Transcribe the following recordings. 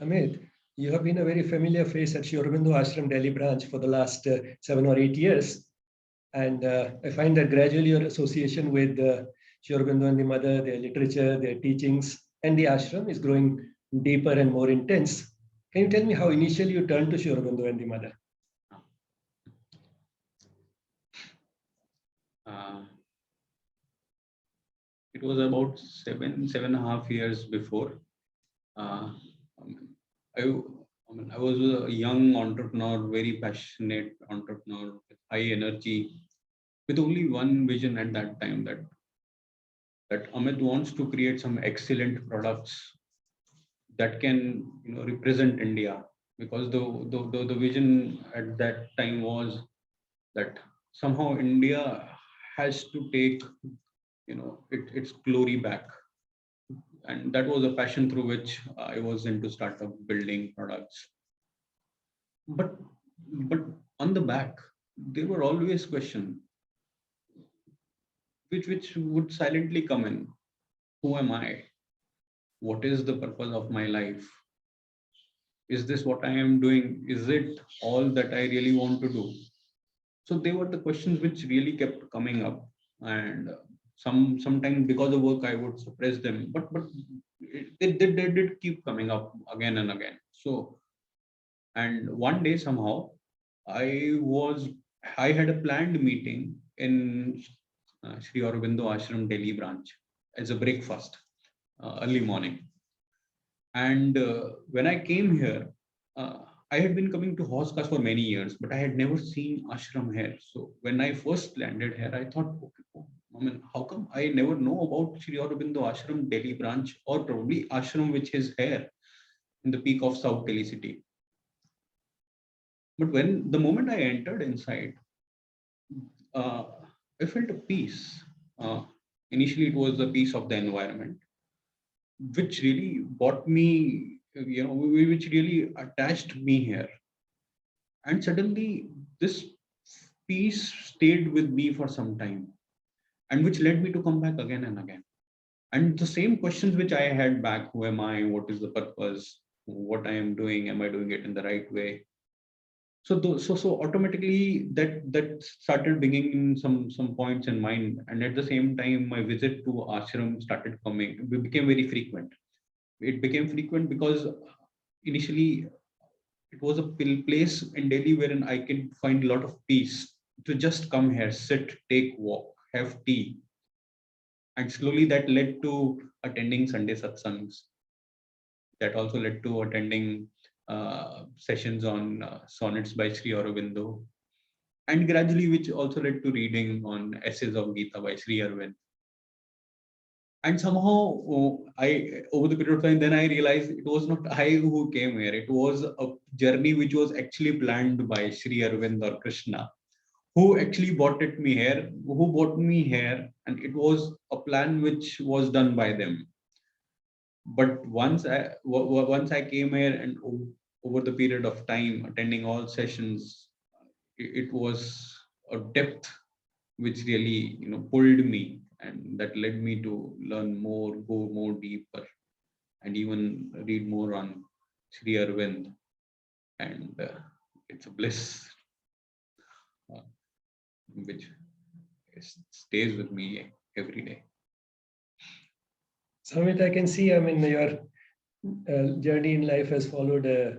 Amit, you have been a very familiar face at Aurobindo Ashram Delhi branch for the last 7 or 8 years. And I find that gradually your association with Aurobindo and the mother, their literature, their teachings, and the ashram is growing deeper and more intense. Can you tell me how initially you turned to Aurobindo and the mother? It was about 7.5 years before. I was a young entrepreneur, very passionate entrepreneur with high energy, with only one vision at that time, that Amit wants to create some excellent products that can represent India, because the vision at that time was that somehow India has to take its glory back, and that was a passion through which I was into startup building products. But on the back, there were always questions which would silently come in. Who am I? What is the purpose of my life? Is this what I am doing? Is it all that I really want to do? So they were the questions which really kept coming up, and sometimes because of work I would suppress them, but they did keep coming up again and again. So, and one day somehow I was I had a planned meeting in Sri Aurobindo Ashram Delhi branch as a breakfast, early morning. And when I came here, I had been coming to Hoskas for many years, but I had never seen ashram here. So when I first landed here, I thought, okay, how come I never know about Sri Aurobindo Ashram Delhi branch, or probably ashram which is here in the peak of South Delhi city? But when the moment I entered inside, I felt a peace. Initially, it was the peace of the environment, which really brought me, which really attached me here. And suddenly, this peace stayed with me for some time, and which led me to come back again and again. And the same questions which I had back: who am I? What is the purpose? What I am doing? Am I doing it in the right way? So automatically that started bringing in some points in mind, and at the same time my visit to ashram started coming. It became very frequent. It became frequent because initially it was a place in Delhi wherein I can find a lot of peace to just come here, sit, take walk, have tea. And slowly that led to attending Sunday satsangs. That also led to attending sessions on sonnets by Sri Aurobindo, and gradually which also led to reading on essays of Gita by Sri Arvind. And somehow I, over the period of time, then I realized it was not I who came here. It was a journey which was actually planned by Sri Arvind or Krishna, who actually brought me here, and it was a plan which was done by them. But once I came here, and over the period of time attending all sessions, it was a depth which really pulled me, and that led me to learn more, go more deeper, and even read more on Sri Arvind. And it's a bliss which stays with me every day. Samit, I can see, your journey in life has followed a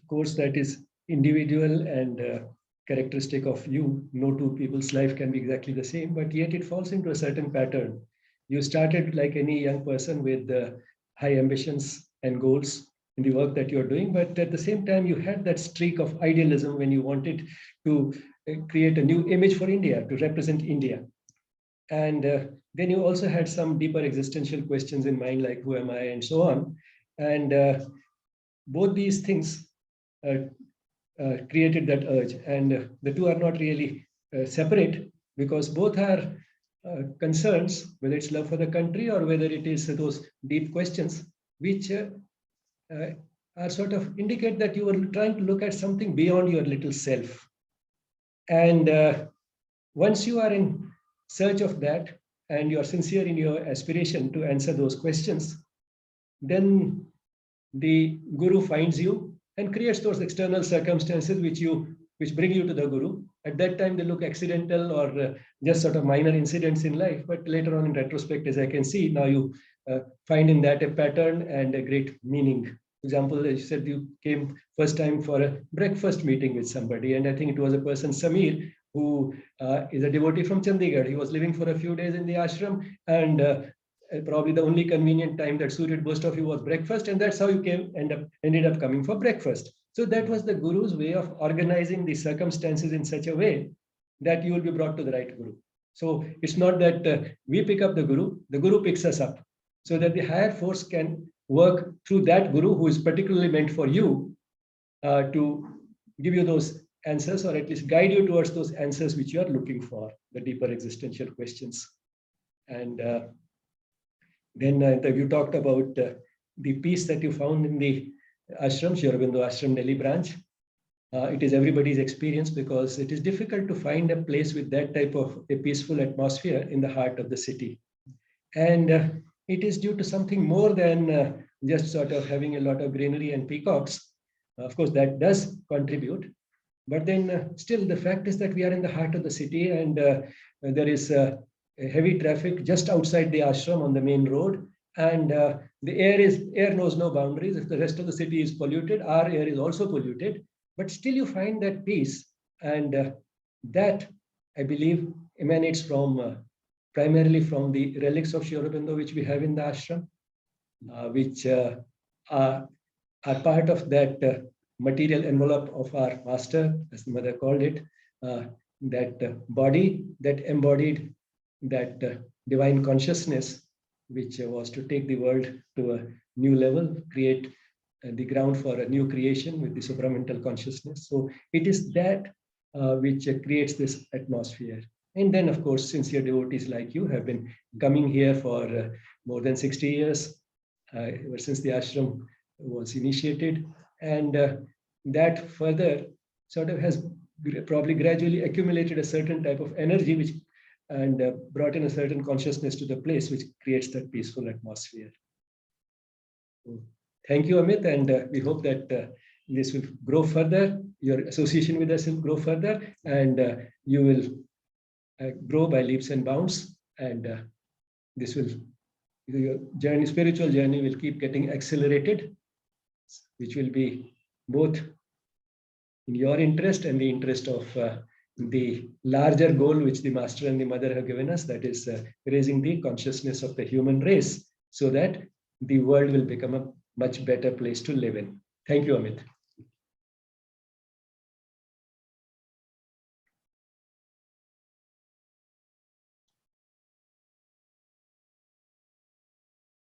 course that is individual and characteristic of you. No two people's life can be exactly the same, but yet it falls into a certain pattern. You started like any young person with high ambitions and goals in the work that you're doing, but at the same time, you had that streak of idealism when you wanted to create a new image for India, to represent India. And then you also had some deeper existential questions in mind, like who am I, and so on. And both these things created that urge, and the two are not really separate, because both are concerns, whether it's love for the country or whether it is those deep questions which are sort of indicate that you are trying to look at something beyond your little self. And once you are in search of that, and you are sincere in your aspiration to answer those questions, then the guru finds you and creates those external circumstances which bring you to the guru. At that time, they look accidental or just sort of minor incidents in life. But later on, in retrospect, as I can see, now you find in that a pattern and a great meaning. For example, as you said, you came first time for a breakfast meeting with somebody, and I think it was a person, Samir, who is a devotee from Chandigarh. He was living for a few days in the ashram, and probably the only convenient time that suited most of you was breakfast, and that's how you ended up coming for breakfast. So that was the guru's way of organizing the circumstances in such a way that you will be brought to the right guru. So it's not that we pick up the guru picks us up, so that the higher force can work through that guru who is particularly meant for you to give you those answers, or at least guide you towards those answers which you are looking for, the deeper existential questions. And then you talked about the peace that you found in the ashram, Aurobindo Ashram Delhi branch. It is everybody's experience, because it is difficult to find a place with that type of a peaceful atmosphere in the heart of the city. And it is due to something more than just sort of having a lot of greenery and peacocks. Of course, that does contribute. But then still, the fact is that we are in the heart of the city, and there is heavy traffic just outside the ashram on the main road. And the air knows no boundaries. If the rest of the city is polluted, our air is also polluted. But still, you find that peace. And that, I believe, emanates from primarily from the relics of Sri Aurobindo, which we have in the ashram, which are part of that material envelope of our master, as the mother called it, that body that embodied that divine consciousness, which was to take the world to a new level, create the ground for a new creation with the supramental consciousness. So it is that which creates this atmosphere. And then, of course, sincere devotees like you have been coming here for more than 60 years, ever since the ashram was initiated. And that further sort of has probably gradually accumulated a certain type of energy which and brought in a certain consciousness to the place, which creates that peaceful atmosphere. So, thank you, Amit, and we hope that this will grow further. Your association with us will grow further, and you will grow by leaps and bounds. And this will, your journey, spiritual journey, will keep getting accelerated, which will be both in your interest and the interest of the larger goal which the master and the mother have given us, that is raising the consciousness of the human race, so that the world will become a much better place to live in. Thank you, Amit.